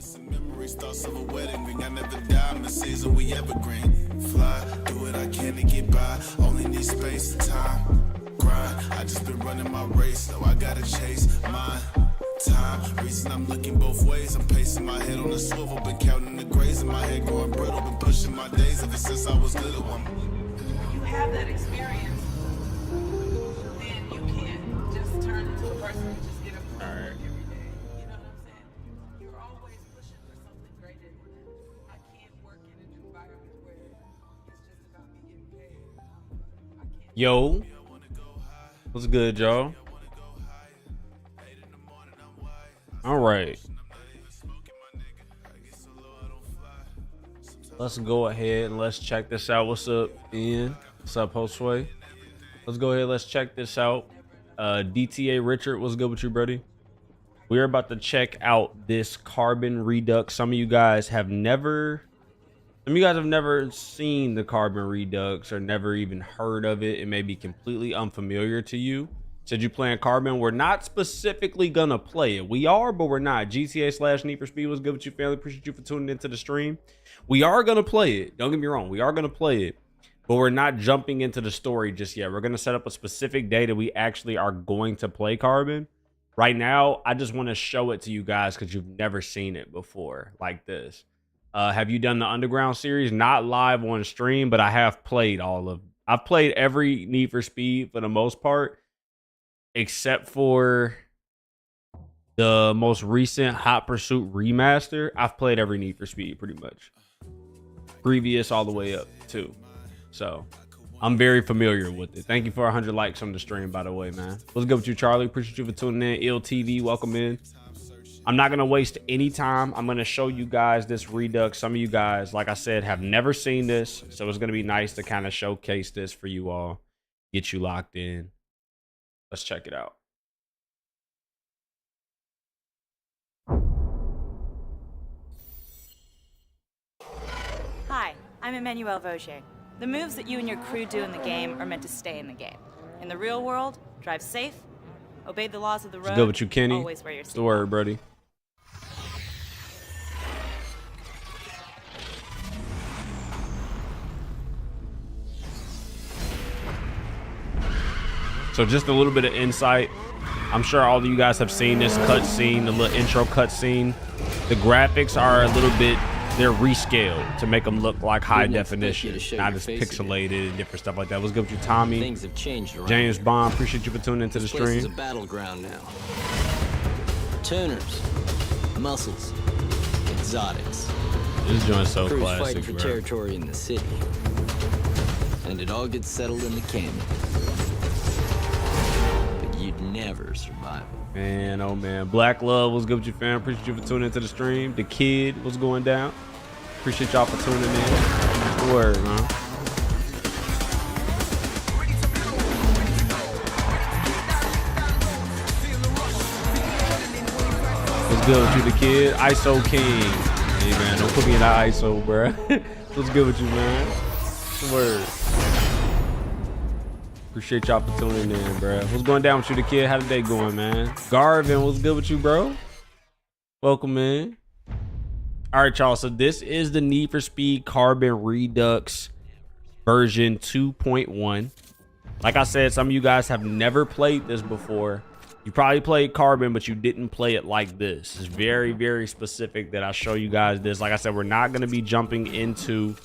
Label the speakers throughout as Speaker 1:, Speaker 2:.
Speaker 1: Innocent memories, thoughts of a wedding ring. I never die, in season we evergreen. Fly, do what I can to get by. Only need space, time, grind. I just been running my race, so I gotta chase my time. Reason I'm looking both ways. I'm pacing my head on the swivel, been counting the grays in my head, growing brittle. Been pushing my days ever since I was little.
Speaker 2: You have that experience, then you can't just turn into a person who just get up and work every day. You know what I'm saying? You're always pushing for something greater than that. I can't work in an environment where it's just about me getting paid. I can't.
Speaker 3: Yo, what's good, y'all? All right, let's go ahead and let's check this out. What's up, Ian? What's up, Josue? Let's go ahead, let's check this out. DTA Richard, what's good with you, buddy? We're about to check out this Carbon Redux. Some of you guys have never seen the Carbon Redux or never even heard of it. It may be completely unfamiliar to you. Said you playing Carbon. We're not specifically gonna play it. We are, but we're not. GTA / Need for Speed was good with you, family. Appreciate you for tuning into the stream. We are gonna play it. Don't get me wrong. We are gonna play it, but we're not jumping into the story just yet. We're gonna set up a specific day that we actually are going to play Carbon. Right now, I just want to show it to you guys because you've never seen it before like this. Have you done the Underground series? Not live on stream, but I have played I've played every Need for Speed for the most part, except for the most recent Hot Pursuit Remaster. I've played every Need for Speed pretty much. Previous all the way up too. So I'm very familiar with it. Thank you for 100 likes on the stream, by the way, man. What's good with you, Charlie? Appreciate you for tuning in. Ill TV, welcome in. I'm not going to waste any time. I'm going to show you guys this Redux. Some of you guys, like I said, have never seen this. So it's going to be nice to kind of showcase this for you all. Get you locked in. Let's check it out.
Speaker 4: Hi, I'm Emmanuel Vaugier. The moves that you and your crew do in the game are meant to stay in the game. In the real world, drive safe, obey the laws of the road.
Speaker 3: Let's go with you, Kenny.
Speaker 4: Always wear your
Speaker 3: What's the word, buddy? So just a little bit of insight. I'm sure all of you guys have seen this cutscene, the little intro cutscene. The graphics are a little bit, they're rescaled to make them look like high definition, not as pixelated and different stuff like that. What's good with you, Tommy?
Speaker 5: Things have changed around
Speaker 3: James
Speaker 5: here.
Speaker 3: Bond, appreciate you for tuning into the
Speaker 5: This place is a
Speaker 3: stream.
Speaker 5: battleground now. Tuners, muscles, exotics.
Speaker 3: This joint's so
Speaker 5: Crews
Speaker 3: classic,
Speaker 5: fighting for
Speaker 3: bro.
Speaker 5: territory in the city, and it all gets settled in the canyon. But you'd never survive it.
Speaker 3: Man, oh man. Black Love, what's good with you, fam? Appreciate you for tuning into the stream. The Kid, what's going down? Appreciate y'all for tuning in. What's the word, man? What's good with you, The Kid? ISO King. Hey man, don't put me in the ISO, bro. What's good with you, man? What's the word? Appreciate y'all for tuning in, bro. What's going down with you, The Kid? How the day going, man? Garvin, what's good with you, bro? Welcome in. All right, y'all. So this is the Need for Speed Carbon Redux version 2.1. Like I said, some of you guys have never played this before. You probably played Carbon, but you didn't play it like this. It's very, very specific that I show you guys this. Like I said, we're not going to be jumping into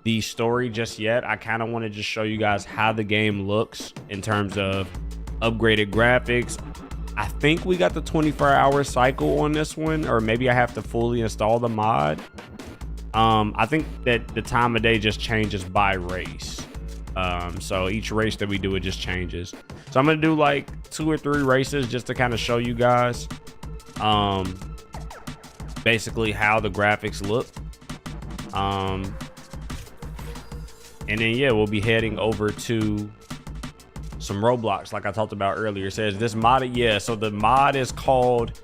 Speaker 3: the story just yet. I kind of want to just show you guys how the game looks in terms of upgraded graphics. I think we got the 24-hour cycle on this one, or maybe I have to fully install the mod. I think that the time of day just changes by race. So each race that we do, it just changes. So I'm gonna do like 2 or 3 races just to kind of show you guys basically how the graphics look. And then yeah, we'll be heading over to some Roblox like I talked about earlier. It says this modded, yeah, so the mod is called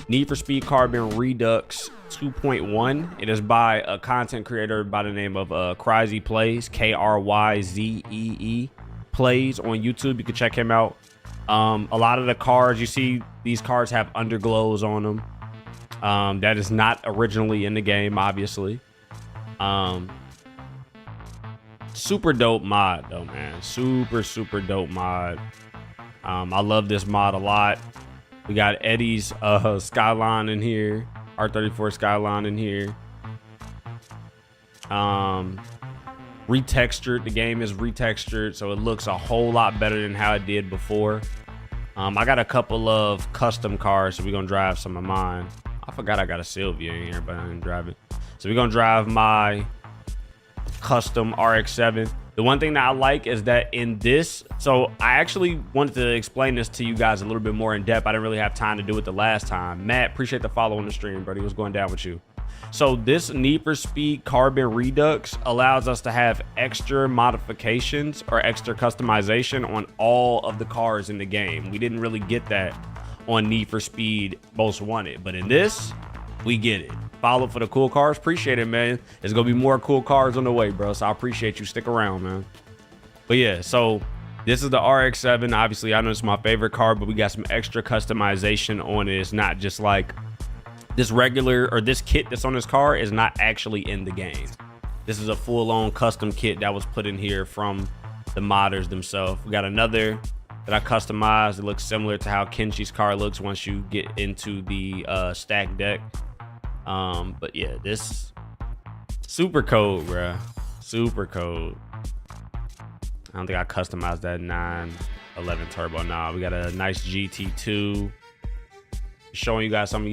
Speaker 3: Need for Speed Carbon Redux 2.1. It is by a content creator by the name of Kryzee Plays, K-R-Y-Z-E-E Plays on YouTube. You can check him out. A lot of the cars, you see these cars have underglows on them. That is not originally in the game, obviously. Super dope mod though, man. Super dope mod. I love this mod a lot. We got Eddie's Skyline in here, R34 Skyline in here. Retextured. The game is retextured, so it looks a whole lot better than how it did before. I got a couple of custom cars, so we're gonna drive some of mine. I forgot I got a Sylvia in here, but I didn't drive it. So we're gonna drive my custom RX-7. The one thing that I like is that in this, so I actually wanted to explain this to you guys a little bit more in depth. I didn't really have time to do it the last time. Matt, appreciate the follow on the stream, buddy. What's going down with you? So this Need for Speed Carbon Redux allows us to have extra modifications or extra customization on all of the cars in the game. We didn't really get that on Need for Speed Most Wanted, but in this, we get it. Follow for the cool cars. Appreciate it, man. There's gonna be more cool cars on the way, bro. So I appreciate you. Stick around, man. But yeah, so this is the RX-7. Obviously, I know it's my favorite car, but we got some extra customization on it. It's not just like this regular, or this kit that's on this car is not actually in the game. This is a full-on custom kit that was put in here from the modders themselves. We got another that I customized. It looks similar to how Kenshi's car looks once you get into the stack deck. But yeah, this super code, bruh. Super code. I don't think I customized that 911 turbo. Nah, we got a nice GT2. Showing you guys some of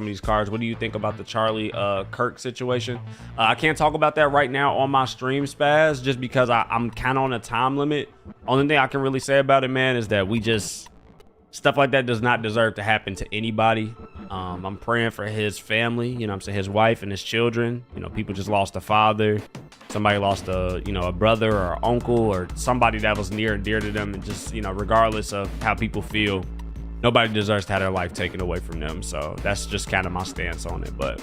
Speaker 3: these cars. What do you think about the Charlie Kirk situation? I can't talk about that right now on my stream, Spaz, just because I'm kind of on a time limit. Only thing I can really say about it, man, is that stuff like that does not deserve to happen to anybody. I'm praying for his family, you know what I'm saying, his wife and his children. You know, people just lost a father. Somebody lost a brother or uncle or somebody that was near and dear to them. And just, you know, regardless of how people feel, nobody deserves to have their life taken away from them. So that's just kind of my stance on it. But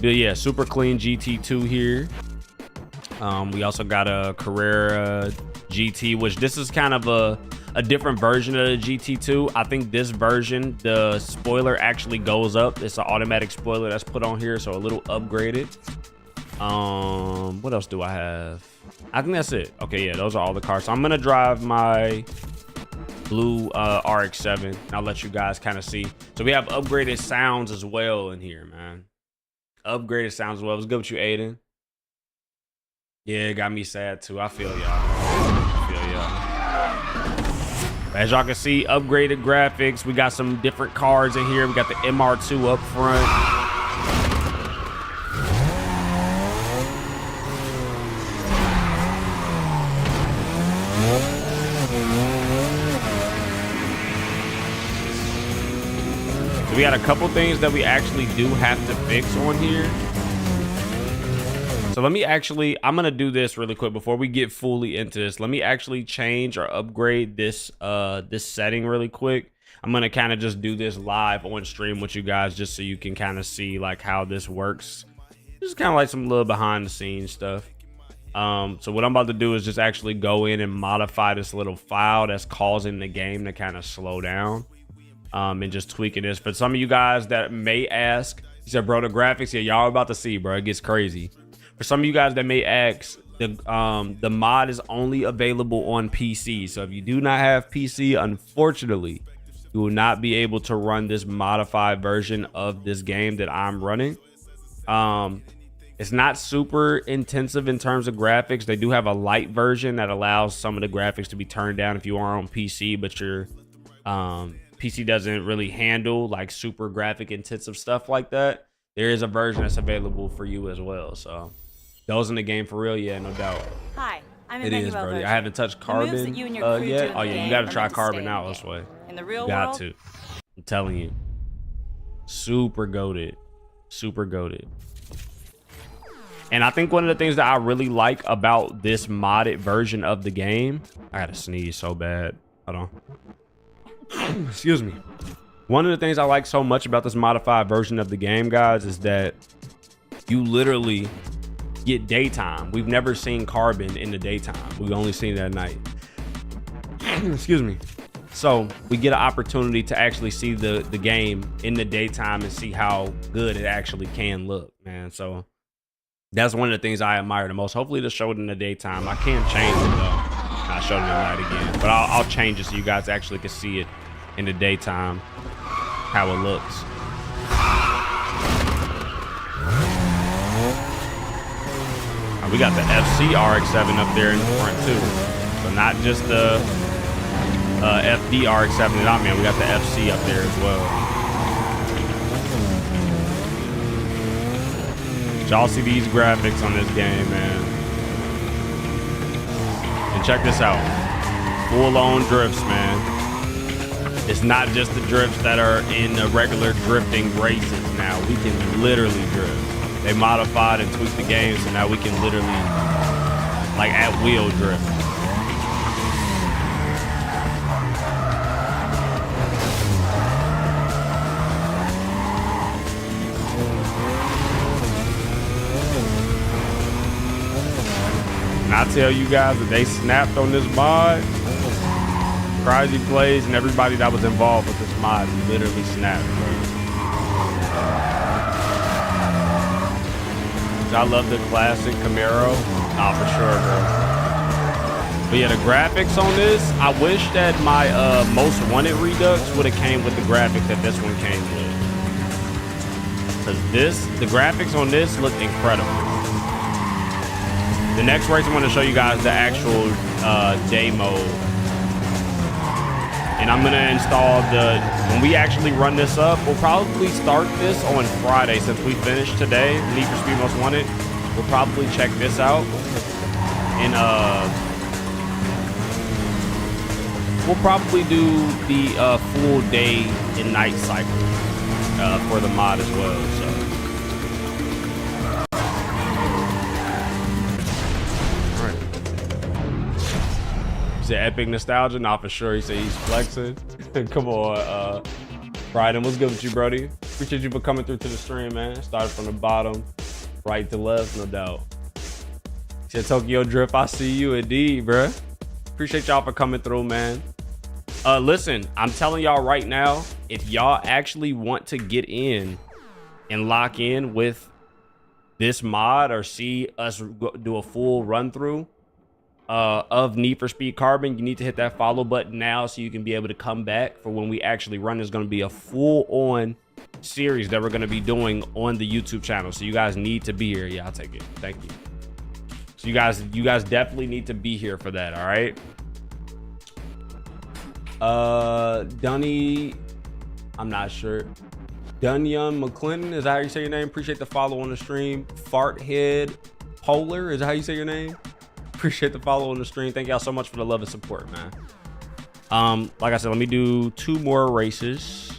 Speaker 3: yeah, super clean GT2 here. We also got a Carrera GT, which this is kind of a different version of the GT2. I think this version, the spoiler actually goes up. It's an automatic spoiler that's put on here, so a little upgraded. What else do I have? I think that's it. Okay, yeah, those are all the cars. So I'm gonna drive my blue RX-7. I'll let you guys kind of see. So we have upgraded sounds as well in here, man. Upgraded sounds as well. What's good with you, Aiden? Yeah, it got me sad too. I feel y'all. As y'all can see, upgraded graphics. We got some different cars in here. We got the MR2 up front. So we got a couple things that we actually do have to fix on here. So let me I'm gonna do this really quick before we get fully into this. Let me actually change or upgrade this this setting really quick. I'm gonna kind of just do this live on stream with you guys, just so you can kind of see like how this works. Just kind of like some little behind the scenes stuff. So what I'm about to do is just actually go in and modify this little file that's causing the game to kind of slow down, and just tweaking this. For some of you guys that may ask, you said, bro, the graphics, yeah, y'all about to see, bro, it gets crazy. For some of you guys that may ask, the mod is only available on PC. So if you do not have PC, unfortunately, you will not be able to run this modified version of this game that I'm running. It's not super intensive in terms of graphics. They do have a light version that allows some of the graphics to be turned down if you are on PC, but your PC doesn't really handle like super graphic intensive stuff like that. There is a version that's available for you as well. So those in the game for real, yeah, no doubt.
Speaker 4: Hi, I'm
Speaker 3: It is, bro. I haven't touched Carbon yet. Oh yeah, you got to try Carbon out this way.
Speaker 4: In the real
Speaker 3: Got
Speaker 4: world,
Speaker 3: to. I'm telling you, super goated, super goated. And I think one of the things that I really like about this modded version of the game, I gotta sneeze so bad. Hold on. Excuse me. One of the things I like so much about this modified version of the game, guys, is that you literally get daytime. We've never seen Carbon in the daytime. We've only seen it at night. Excuse me. So we get an opportunity to actually see the game in the daytime and see how good it actually can look, man. So that's one of the things I admire the most. Hopefully to show it in the daytime. I can't change it though. I'll show it in the night again, but I'll change it so you guys actually can see it in the daytime, how it looks. We got the FC RX-7 up there in the front too. So not just the FD RX-7 that I'm in, we got the FC up there as well. Y'all see these graphics on this game, man. And check this out. Full-on drifts, man. It's not just the drifts that are in the regular drifting races now. We can literally drift. They modified and tweaked the game, so now we can literally, like, at wheel drift. And I tell you guys that they snapped on this mod. Crazy Plays and everybody that was involved with this mod literally snapped, bro. I love the classic Camaro. Nah, for sure, bro. But yeah, the graphics on this, I wish that my Most Wanted Redux would have came with the graphics that this one came with. Because the graphics on this look incredible. The next race, I'm going to show you guys the actual day mode. And I'm going to install when we actually run this up, we'll probably start this on Friday since we finished today. Need for Speed Most Wanted. We'll probably check this out. And we'll probably do the full day and night cycle for the mod as well. So. He said epic nostalgia. Nah, for sure. He said he's flexing. Come on, Bryden, what's good with you, Brody? Appreciate you for coming through to the stream, man. Started from the bottom, right to left, no doubt. He said Tokyo Drift, I see you indeed, bruh. Appreciate y'all for coming through, man. Listen, I'm telling y'all right now, if y'all actually want to get in and lock in with this mod or see us do a full run through of Need for Speed Carbon, you need to hit that follow button now so you can be able to come back for when we actually run. There's going to be a full-on series that we're going to be doing on the YouTube channel. So you guys need to be here. Yeah, I'll take it. Thank you. So you guys definitely need to be here for that. All right. Dunny, I'm not sure. Dunyon McClinton, is that how you say your name? Appreciate the follow on the stream. Farthead Polar, is that how you say your name? Appreciate the follow on the stream. Thank y'all so much for the love and support, man. Like I said, let me do 2 more races.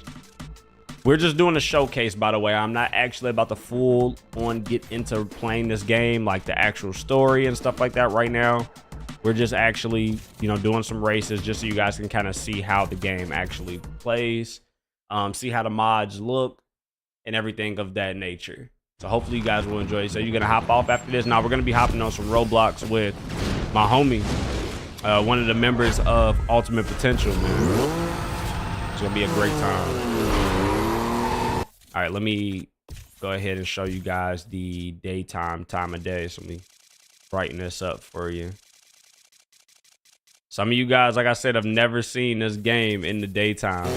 Speaker 3: We're just doing a showcase, by the way. I'm not actually about to full on get into playing this game, like the actual story and stuff like that right now. We're just actually, you know, doing some races just so you guys can kind of see how the game actually plays, see how the mods look and everything of that nature. So hopefully you guys will enjoy it. So you're going to hop off after this. Now we're going to be hopping on some Roblox with my homie, one of the members of Ultimate Potential, man. It's going to be a great time. All right, let me go ahead and show you guys the daytime time of day. So let me brighten this up for you. Some of you guys, like I said, have never seen this game in the daytime.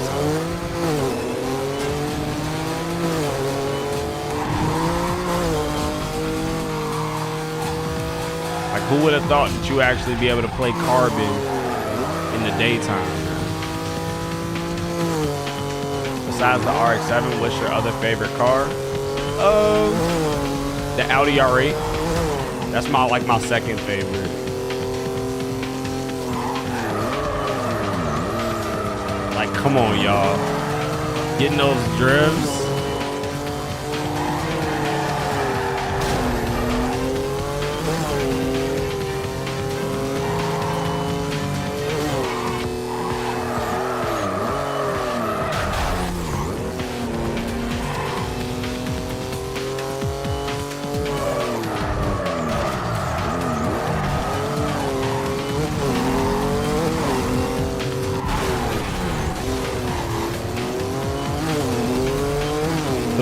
Speaker 3: Like, who would have thought that you actually be able to play Carbon in the daytime? Besides the RX-7, what's your other favorite car? The Audi R8. That's my second favorite. Like, come on, y'all. Getting those drifts.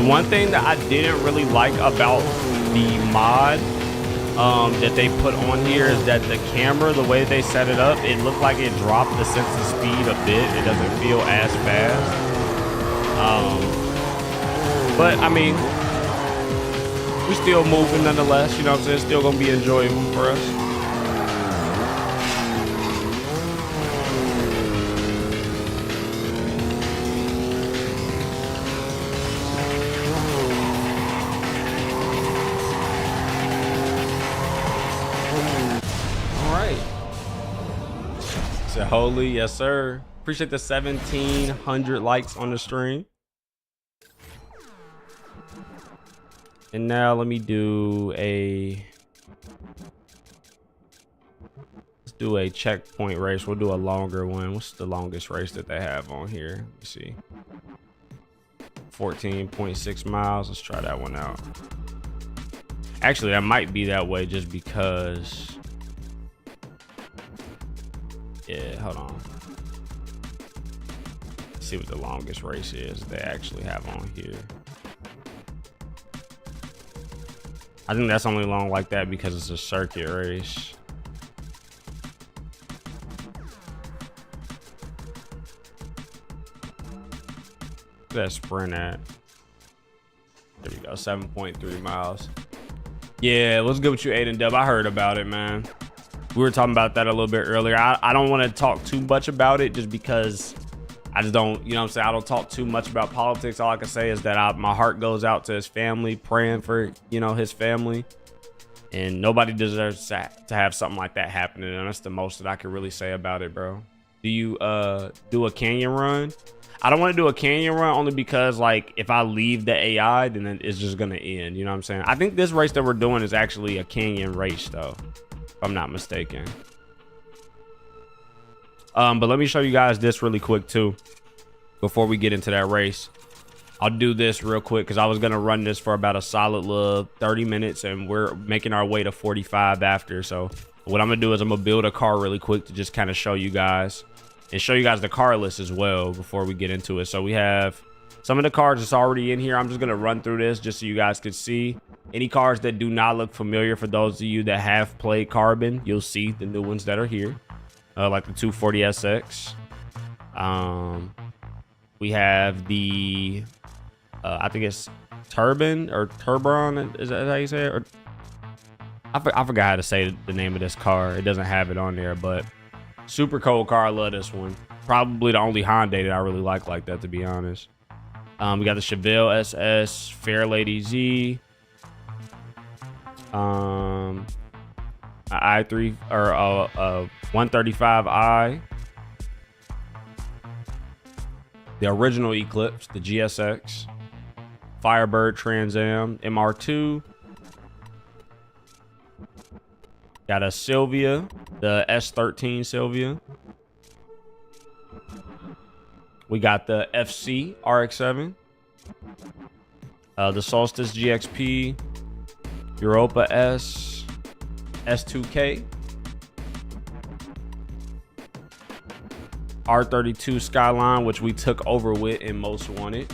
Speaker 3: one thing that I didn't really like about the mod that they put on here is that the camera, the way they set it up, it looked like it dropped the sense of speed a bit. It doesn't feel as fast. But I mean, we still moving nonetheless, you know what I'm saying? Still gonna be enjoyable for us. Holy, yes sir. Appreciate the 1,700 likes on the stream. And now let me do let's do a checkpoint race. We'll do a longer one. What's the longest race that they have on here? Let's see. 14.6 miles. Let's try that one out. Actually, that might be that way just because. Yeah, hold on. Let's see what the longest race is they actually have on here. I think that's only long like that because it's a circuit race. Where's that sprint at? There we go, 7.3 miles. Yeah, what's good with you, Aiden Dub? I heard about it, man. We were talking about that a little bit earlier. I don't want to talk too much about it just because I just don't, you know what I'm saying? I don't talk too much about politics. All I can say is that my heart goes out to his family, praying for, you know, his family. And nobody deserves to have something like that happening. And that's the most that I can really say about it, bro. Do you do a canyon run? I don't want to do a canyon run only because, like, if I leave the AI, then it's just going to end. You know what I'm saying? I think this race that we're doing is actually a canyon race, though. I'm not mistaken. But let me show you guys this really quick too before we get into that race. I'll do this real quick because I was gonna run this for about a solid little 30 minutes and we're making our way to 45 after. So what I'm gonna do is I'm gonna build a car really quick to just kind of show you guys and show you guys the car list as well before we get into it. So we have some of the cars that's already in here. I'm just gonna run through this just so you guys could see. Any cars that do not look familiar, for those of you that have played Carbon, you'll see the new ones that are here, like the 240SX. We have the, I think it's Turbine or Turbron. Is that how you say it? Or, I forgot how to say the name of this car. It doesn't have it on there, but super cool car. I love this one. Probably the only Hyundai that I really like that, to be honest. We got the Chevelle SS, Fairlady Z. i3 or 135i, the original Eclipse, the GSX, Firebird Trans Am, MR2, got a Sylvia, the S13 Sylvia. We got the FC RX-7, the Solstice GXP, Europa S, S2K, R32 Skyline, which we took over with in Most Wanted.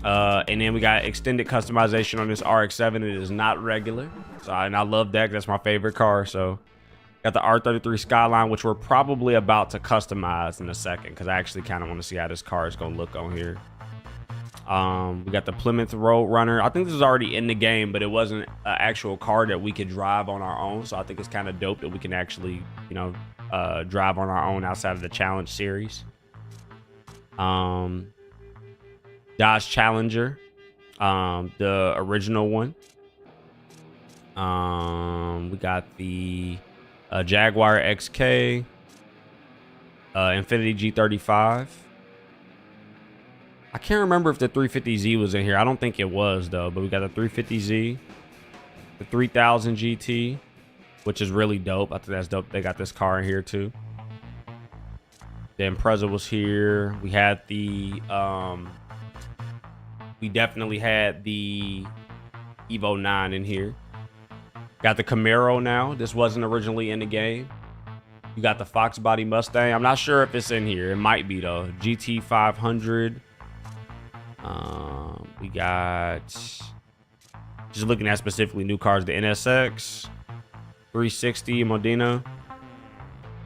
Speaker 3: And then we got extended customization on this RX-7. It is not regular. So, and I love that. That's my favorite car. So got the R33 Skyline, which we're probably about to customize in a second because I actually kind of want to see how this car is going to look on here. We got the Plymouth Roadrunner. I think this is already in the game, but it wasn't an actual car that we could drive on our own. So I think it's kind of dope that we can actually, you know, drive on our own outside of the Challenge series. Dodge Challenger, the original one. We got the Jaguar XK, Infiniti G35. I can't remember if the 350Z was in here. I don't think it was though, but we got the 350Z, the 3000 GT, which is really dope. I think that's dope. They got this car in here too. The Impreza was here. We had the we definitely had the Evo 9 in here. Got the Camaro now. This wasn't originally in the game. You got the Fox Body Mustang. I'm not sure if it's in here. It might be though. GT 500. We got, just looking at specifically new cars, the NSX 360 Modena,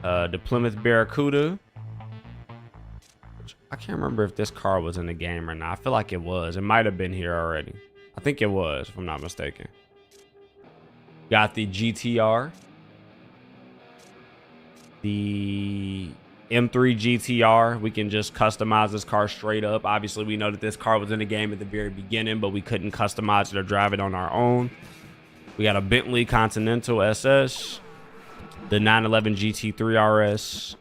Speaker 3: the Plymouth Barracuda. I can't remember if this car was in the game or not. I feel like it was. It might have been here already. I think it was, if I'm not mistaken. Got the GTR. The M3 GTR. We can just customize this car straight up. Obviously, we know that this car was in the game at the very beginning, but we couldn't customize it or drive it on our own. We got a Bentley Continental SS. The 911 GT3 RS.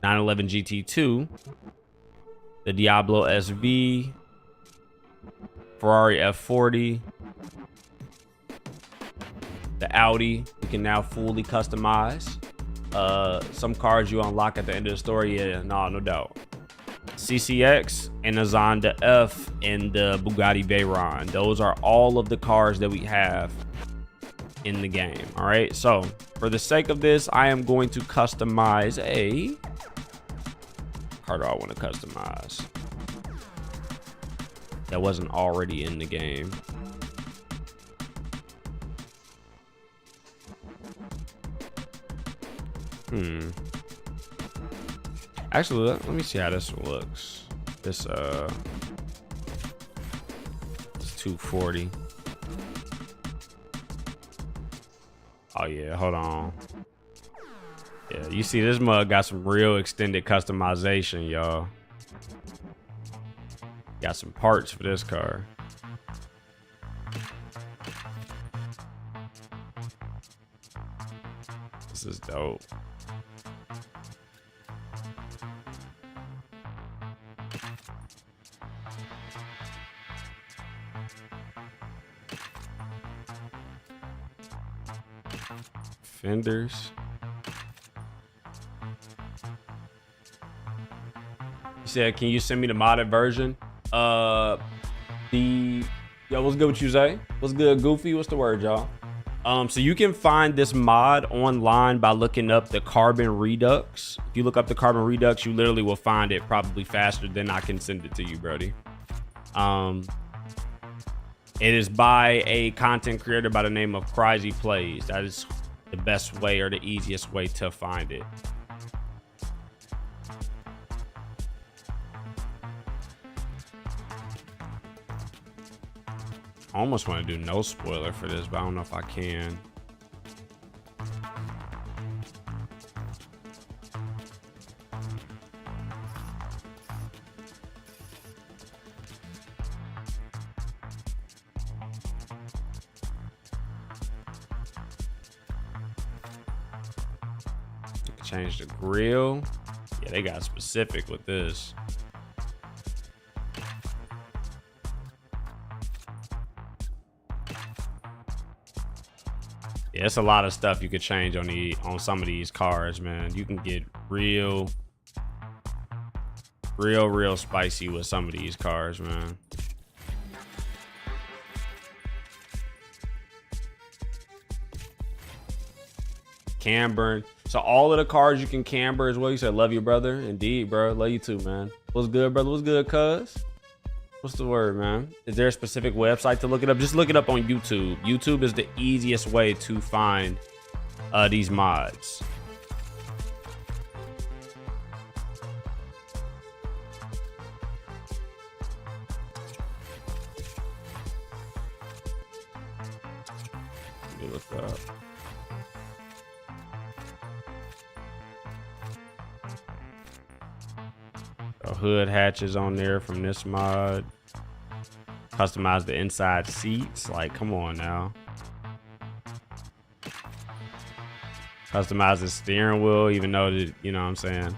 Speaker 3: 911 GT2, the Diablo SV, Ferrari F40, the Audi. We can now fully customize. Some cars you unlock at the end of the story, yeah, no doubt. CCX and the Zonda F and the Bugatti Veyron. Those are all of the cars that we have in the game. All right, so for the sake of this, I am going to customize a car. Do I want to customize that wasn't already in the game? Actually, let me see how this looks. This 240. Oh yeah, hold on. Yeah, you see this mug got some real extended customization, y'all. Got some parts for this car. This is dope. Fenders. You said, can you send me the modded version? Yo, what's good with you, Zay? What's good, Goofy? What's the word, y'all? So you can find this mod online by looking up the Carbon Redux. If you look up the Carbon Redux, you literally will find it probably faster than I can send it to you, Brody. It is by a content creator by the name of Crazy Plays. That is the best way or the easiest way to find it. I almost want to do no spoiler for this, but I don't know if I can. Change the grill. Yeah, they got specific with this. Yeah, it's a lot of stuff you could change on some of these cars, man. You can get real spicy with some of these cars, man. Camber. So all of the cars you can camber as well. You said love you, brother. Indeed, bro. Love you too, man. What's good, brother? What's good, cuz? What's the word, man? Is there a specific website to look it up? Just look it up on YouTube. YouTube is the easiest way to find these mods. Let me look up. Hood hatches on there from this mod. Customize the inside seats. Like, come on now. Customize the steering wheel, even though, you know what I'm saying,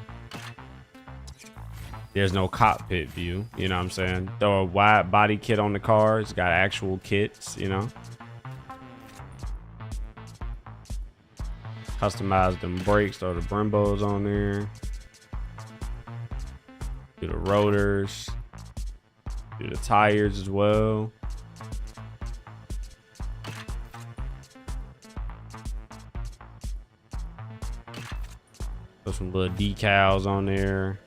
Speaker 3: there's no cockpit view. You know what I'm saying? Throw a wide body kit on the car. It's got actual kits, you know. Customize them brakes, throw the Brembos on there. Do the rotors, do the tires as well. Put some little decals on there.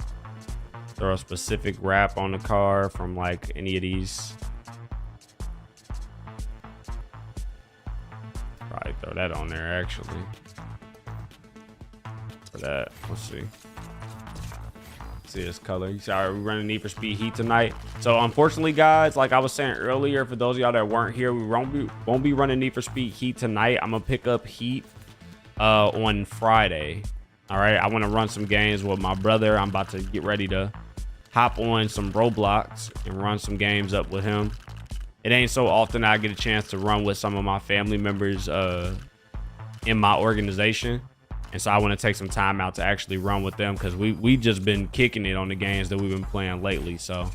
Speaker 3: Throw a specific wrap on the car from like any of these. Probably throw that on there actually. For that, let's see. See this color. You see, all right, we're running Need for Speed Heat tonight. So unfortunately, guys, like I was saying earlier, for those of y'all that weren't here, we won't be running Need for Speed Heat tonight. I'm gonna pick up Heat on Friday. All right, I want to run some games with my brother. I'm about to get ready to hop on some Roblox and run some games up with him. It ain't so often I get a chance to run with some of my family members in my organization. And so I want to take some time out to actually run with them, because we just been kicking it on the games that we've been playing lately. So I'm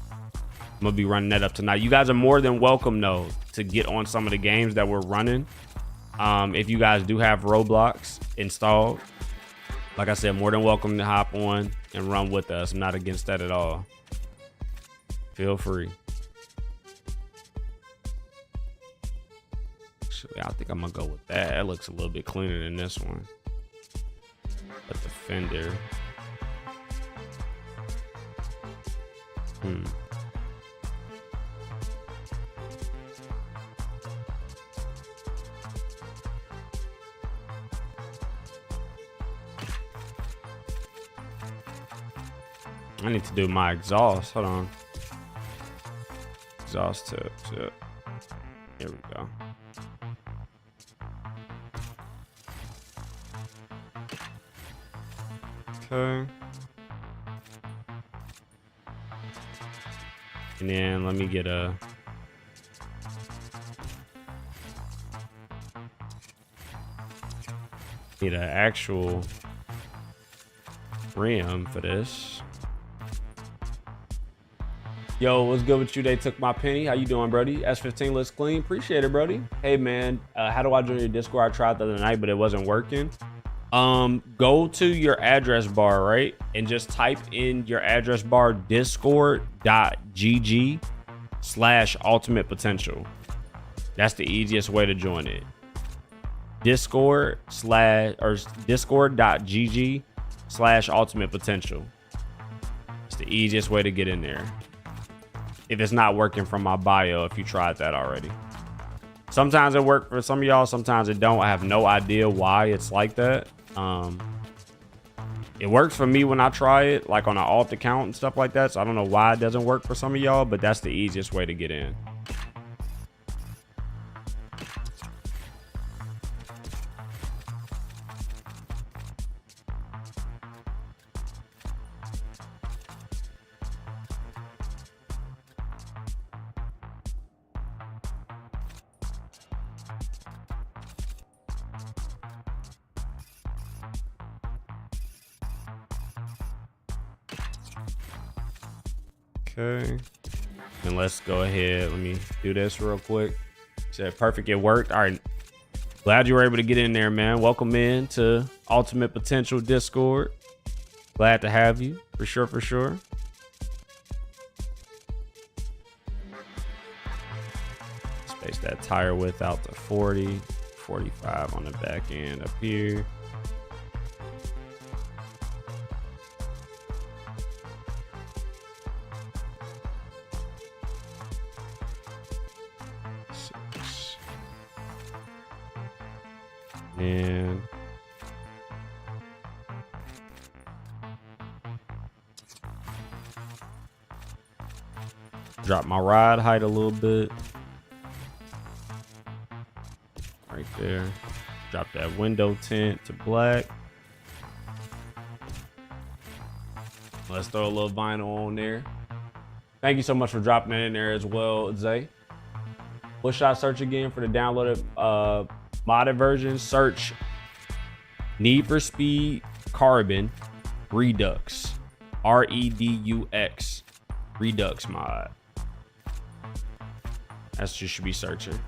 Speaker 3: gonna be running that up tonight. You guys are more than welcome though to get on some of the games that we're running. If you guys do have Roblox installed, like I said, more than welcome to hop on and run with us. I'm not against that at all. Feel free. Actually, I think I'm gonna go with that. That looks a little bit cleaner than this one. But the fender. I need to do my exhaust. Hold on. Exhaust tip. Here we go. Okay. And then let me get a actual rim for this. Yo, what's good with you? They took my penny. How you doing, Brody? S15 looks clean. Appreciate it, Brody. Hey man, how do I join your Discord? I tried the other night, but it wasn't working. Go to your address bar, right? And just type in your address bar discord.gg/ultimate potential. That's the easiest way to join it. discord.gg/ultimate potential. It's the easiest way to get in there. If it's not working from my bio, if you tried that already. Sometimes it worked for some of y'all, sometimes it don't. I have no idea why it's like that. It works for me when I try it, like on an alt account and stuff like that. So I don't know why it doesn't work for some of y'all, but that's the easiest way to get in. Okay, and let's go ahead. Let me do this real quick. Said perfect, it worked. All right, glad you were able to get in there, man. Welcome in to Ultimate Potential Discord. Glad to have you, for sure, for sure. Space that tire width out to 40, 45 on the back end up here. And drop my ride height a little bit right there. Drop that window tint to black. Let's throw a little vinyl on there. Thank you so much for dropping it in there as well, Zay. What should I search again for the downloaded modded version? Search Need for Speed Carbon Redux, REDUX, Redux mod. That's what you should be searching.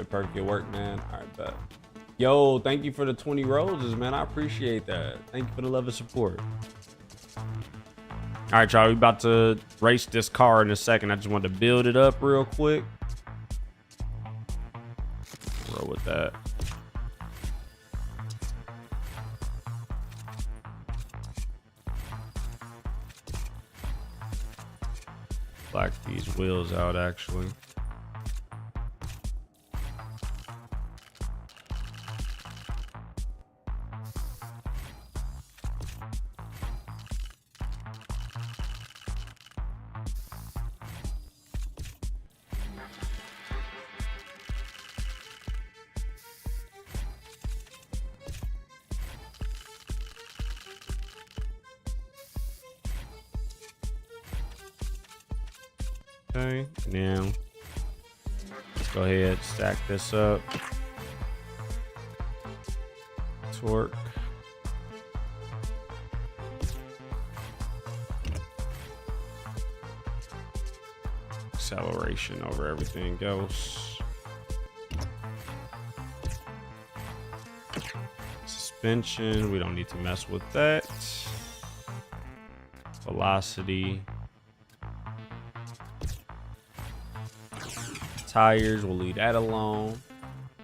Speaker 3: Perfect, it worked, man. All right, bet. Yo, thank you for the 20 roses, man. I appreciate that. Thank you for the love and support. All right, y'all, we about to race this car in a second. I just wanted to build it up real quick. Roll with that. Black these wheels out, actually. Okay, now let's go ahead, stack this up. Torque. Acceleration over everything else. Suspension, we don't need to mess with that. Velocity. Tires, we'll leave that alone.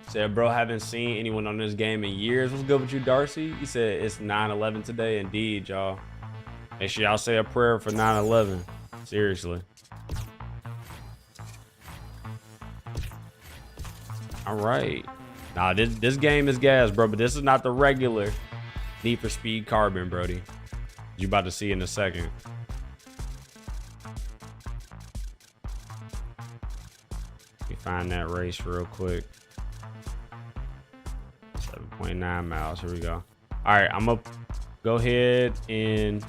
Speaker 3: Said, bro, haven't seen anyone on this game in years. What's good with you, Darcy? He said it's 9/11 today. Indeed, y'all. Make sure y'all say a prayer for 9/11. Seriously. All right. Nah, this game is gas, bro, but this is not the regular Need for Speed Carbon, Brody. You about to see in a second. Find that race real quick. 7.9 miles. Here we go. All right, I'm gonna go ahead and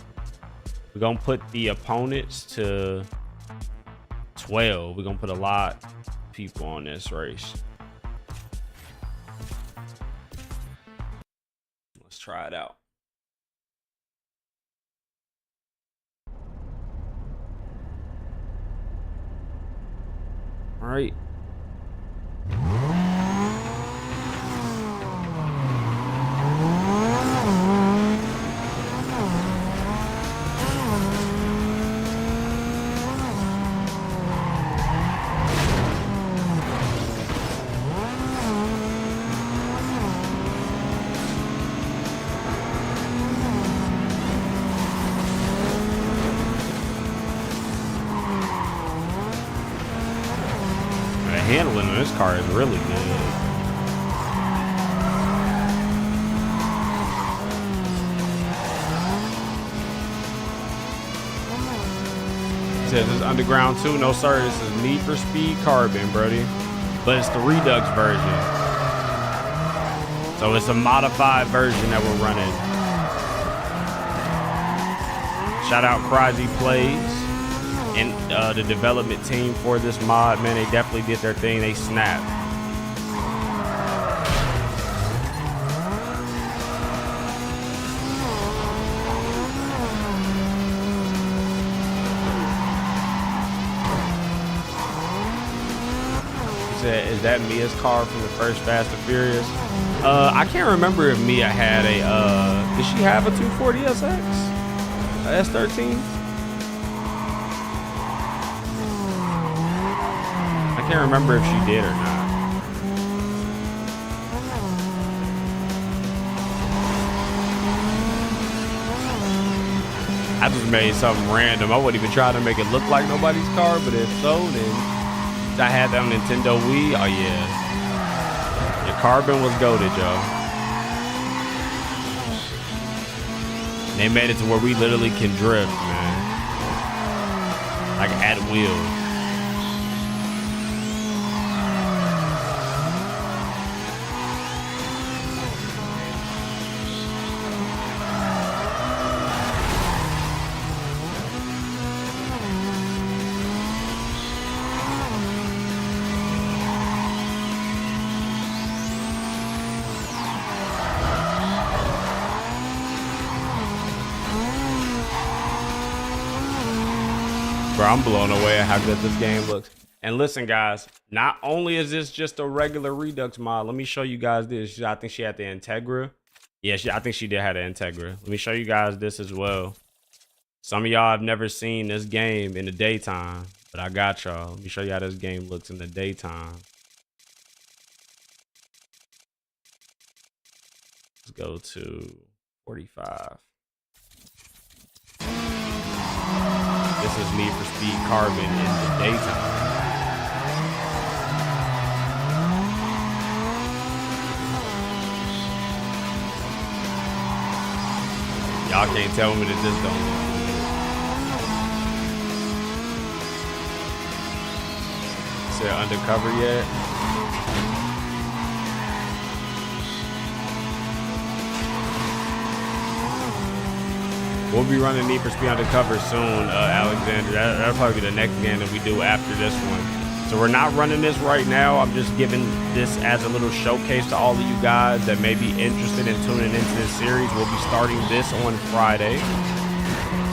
Speaker 3: we're gonna put the opponents to 12. We're gonna put a lot of people on this race. Let's try it out. All right. Handling on this car is really good. It says it's underground too. No sir, this is Need for Speed Carbon, Brody. But it's the Redux version. So it's a modified version that we're running. Shout out Crazy Plays. And the development team for this mod, man, they definitely did their thing. They snapped. Is that Mia's car from the first Fast and Furious? I can't remember if Mia had a, did she have a 240 SX? A S13? I can't remember if she did or not. I just made something random. I wouldn't even try to make it look like nobody's car, but if so, then I had that on Nintendo Wii. Oh yeah. The Carbon was goated, y'all. They made it to where we literally can drift, man. Like at will. Bro, I'm blown away at how good this game looks. And listen, guys, not only is this just a regular Redux mod, let me show you guys this. I think she had the Integra. Yeah, I think she did have the Integra. Let me show you guys this as well. Some of y'all have never seen this game in the daytime, but I got y'all. Let me show you how this game looks in the daytime. Let's go to 45. This is Need for Speed Carbon in the daytime. Y'all can't tell me that this don't look good. Is it undercover yet? We'll be running Need for Speed Undercover soon, Alexander. That'll probably be the next game that we do after this one. So we're not running this right now. I'm just giving this as a little showcase to all of you guys that may be interested in tuning into this series. We'll be starting this on Friday.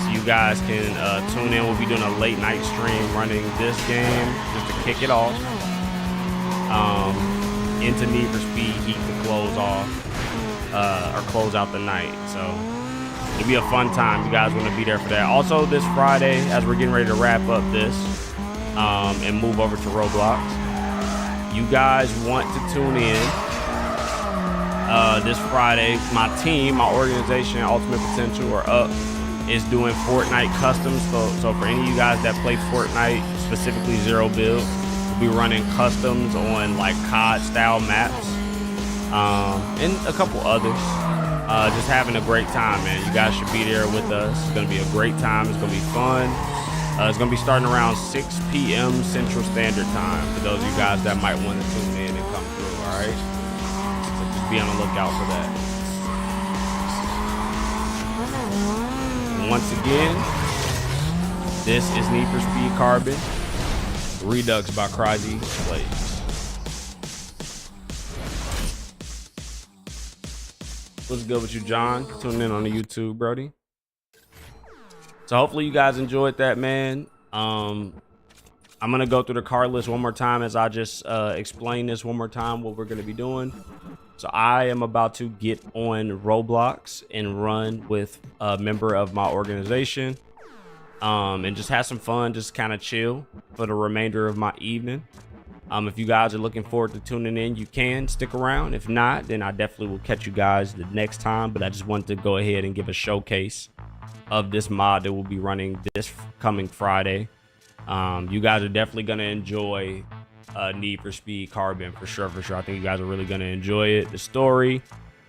Speaker 3: So you guys can tune in. We'll be doing a late night stream running this game just to kick it off. Into Need for Speed Heat to close off or close out the night. So it'll be a fun time. You guys want to be there for that. Also this Friday, as we're getting ready to wrap up this and move over to Roblox, you guys want to tune in this Friday. My team, my organization, Ultimate Potential, or UP, is doing Fortnite customs. So for any of you guys that play Fortnite, specifically Zero Build, we'll be running customs on like COD style maps and a couple others. Just having a great time, man. You guys should be there with us. It's gonna be a great time. It's gonna be fun. It's gonna be starting around 6 p.m. Central Standard Time for those of you guys that might want to tune in and come through. All right, so just be on the lookout for that. And once again, this is Need for Speed Carbon Redux by Crazy Plays. What's good with you, John? Tuning in on the YouTube, Brody. So hopefully you guys enjoyed that, man. I'm gonna go through the card list one more time as I just explain this one more time what we're gonna be doing. So I am about to get on Roblox and run with a member of my organization, and just have some fun, just kind of chill for the remainder of my evening. If you guys are looking forward to tuning in, you can stick around. If not, then I definitely will catch you guys the next time. But I just wanted to go ahead and give a showcase of this mod that will be running this coming Friday. You guys are definitely going to enjoy Need for Speed Carbon for sure. I think you guys are really going to enjoy it. The story,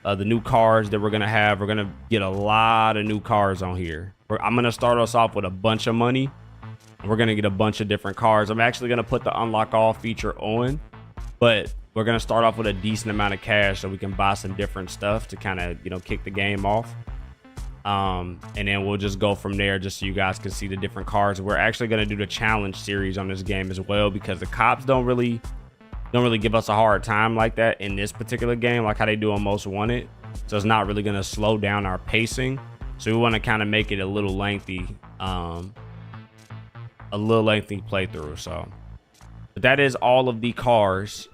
Speaker 3: the new cars that we're going to get a lot of new cars on here. I'm going to start us off with a bunch of money. We're going to get a bunch of different cars. I'm actually going to put the unlock all feature on, but we're going to start off with a decent amount of cash so we can buy some different stuff to kind of, kick the game off. And then we'll just go from there just so you guys can see the different cars. We're actually going to do the challenge series on this game as well, because the cops don't really give us a hard time like that in this particular game, like how they do on Most Wanted. So it's not really going to slow down our pacing. So we want to kind of make it a little lengthy playthrough. So but that is all of the cars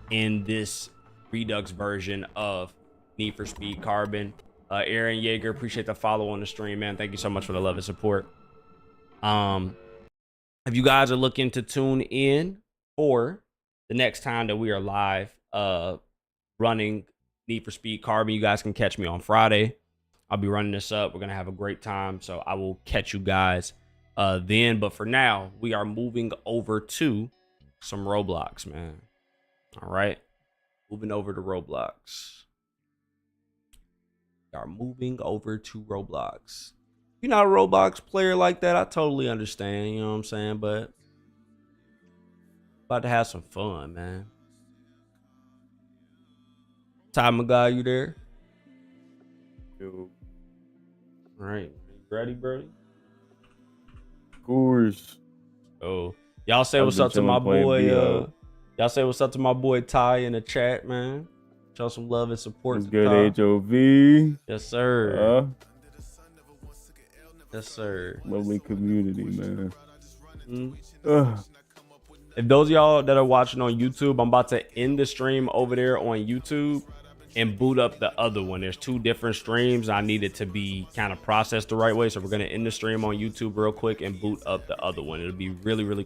Speaker 3: in this Redux version of Need for Speed Carbon. Aaron Yeager, appreciate the follow on the stream, man. Thank you so much for the love and support. If you guys are looking to tune in for the next time that we are live running Need for Speed Carbon, you guys can catch me on Friday. I'll be running this up. We're gonna have a great time, so I will catch you guys then. But for now, we are moving over to some Roblox, man. All right, moving over to Roblox. We are moving over to Roblox. You're not a Roblox player like that, I totally understand, you know what I'm saying? But about to have some fun, man. Ty McGuy, you there?
Speaker 6: Yo.
Speaker 3: All right, ready, Brody?
Speaker 6: Of course.
Speaker 3: Oh, y'all say what's up to my boy. Y'all say what's up to my boy Ty in the chat, man. Show some love and support.
Speaker 6: What's good, HOV?
Speaker 3: Yes, sir. Yes, sir.
Speaker 6: Lovely community, man.
Speaker 3: If those of y'all that are watching on YouTube, I'm about to end the stream over there on YouTube and boot up the other one. There's two different streams. I need it to be kind of processed the right way. So we're going to end the stream on YouTube real quick and boot up the other one. It'll be really, really